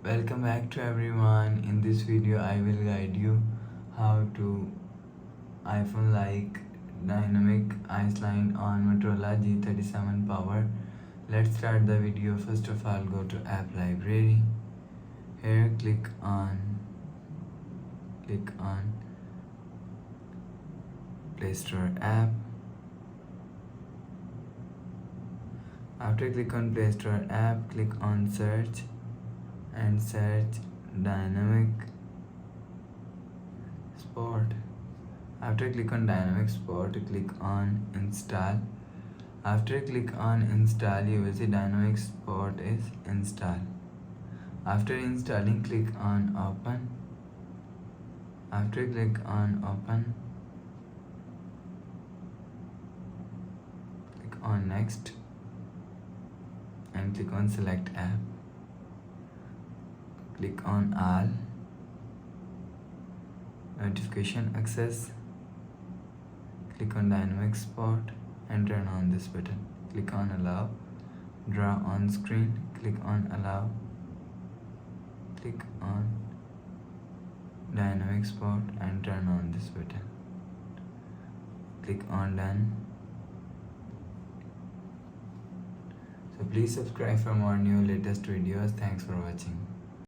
Welcome back to everyone. In this video I will guide you how to iPhone like dynamic line on Motorola G37 power. Let's start the video. First of all, go to app library. Here click on Play Store app. After click on Play Store app, click on search and search dynamic spot. After click on dynamic spot, click on install. After click on install, you will see dynamic spot is installed. After installing, click on open. After click on open, click on next and click on select app. Click on all, notification access, click on dynamic spot and turn on this button. Click on allow, draw on screen, click on allow, click on dynamic spot and turn on this button. Click on done. So please subscribe for more new latest videos. Thanks for watching.